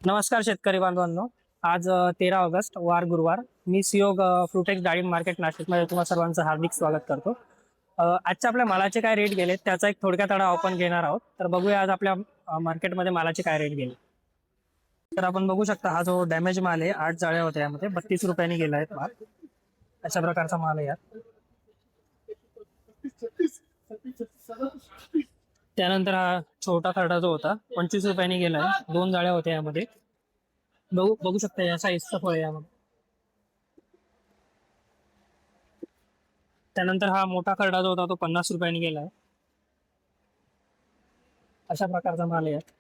नमस्कार शेतकरी बांधवांनो. आज 13 ऑगस्ट वार गुरुवार. मी सियोग फ्रुटेक्स डाळिंब मार्केट नाशिकमध्ये तुम्हा सर्वांचं हार्दिक स्वागत करतो. आजच्या आपल्या मालाचे काय रेट गेले त्याचा एक थोडक्यात आढावा आपण घेणार आहोत. तर बघूया आज आपल्या मार्केटमध्ये मालाचे काय रेट गेले. तर आपण बघू शकता हा जो डॅमेज माल आहे 8 जाळ्या होत्या यामध्ये 32 रुपयांनी गेला आहे माल. अशा प्रकारचा माल आहे यात. त्यानंतर हा छोटा खरडा जो होता 25 रुपयांनी गेला आहे. 2 जाळ्या होत्या यामध्ये. बघू बघू शकता या साईजचा फळ आहे यामध्ये. त्यानंतर हा मोठा खरडा जो होता तो 50 रुपयांनी गेला आहे. अशा प्रकारचा माल आहे यात.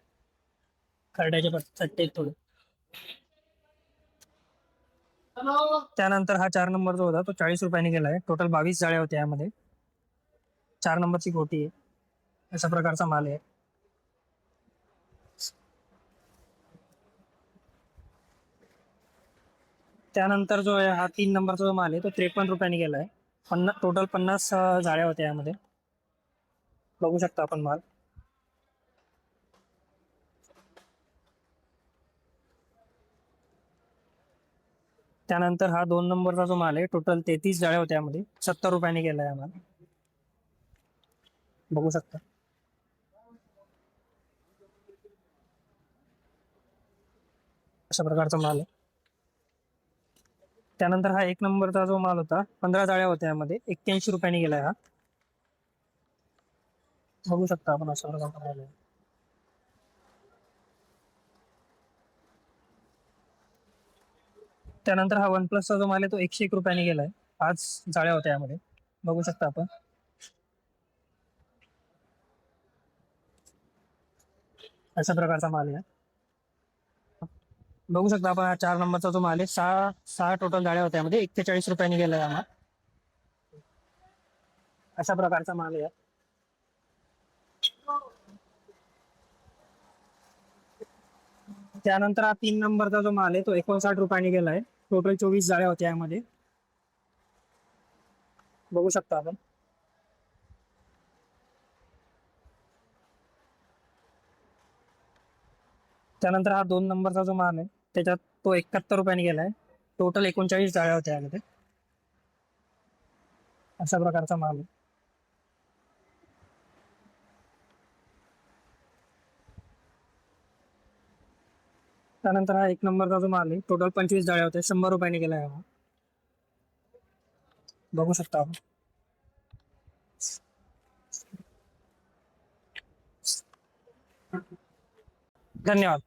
खरड्याचे चट्टे थोडे. त्यानंतर हा 4 नंबर जो होता तो 40 रुपयांनी गेला आहे. टोटल 22 जाळ्या होत्या यामध्ये. 4 नंबरची गोटी आहे. अशा प्रकारचा माल आहे. त्यानंतर जो आहे हा 3 नंबरचा जो माल आहे तो 53 रुपयांनी गेला आहे. टोटल 50 जाळ्या होत्या यामध्ये. बघू शकता आपण माल. त्यानंतर हा 2 नंबरचा जो माल आहे टोटल 33 जाळ्या होत्या यामध्ये. 70 रुपयांनी गेला आहे माल. बघू शकता. अशा प्रकारचा माल आहे. त्यानंतर हा 1 नंबरचा जो माल होता 15 जाळ्या होत्या यामध्ये. 81 रुपयांनी गेला आहे हा. बघू शकता आपण अशा प्रकारचा माल आहे. त्यानंतर हा 1 प्लसचा जो माल आहे तो 101 रुपयांनी गेलाय. 5 जाळ्या होत्या यामध्ये. बघू शकता आपण. अशा प्रकारचा माल आहे. बघू शकता आपण हा 4 नंबरचा जो माल आहे सहा सहा टोटल जाळ्या होत्या यामध्ये. 41 रुपयांनी गेलाय हा माल. अशा प्रकारचा माल आहे. त्यानंतर हा 3 नंबरचा जो माल आहे तो 59 रुपयांनी गेलाय. टोटल 24 जाळ्या होत्या यामध्ये. बघू शकता आपण. त्यानंतर हा 2 नंबरचा जो माल आहे त्याच्यात तो 71 रुपयांनी गेलाय. टोटल 39 जाळ्या होत्या यामध्ये. अशा प्रकारचा माल आहे. त्यानंतर हा 1 नंबरचा जो माल आहे टोटल 25 जाळ्या होत्या. 100 रुपयांनी गेलाय हा. बघू शकता आपण. धन्यवाद.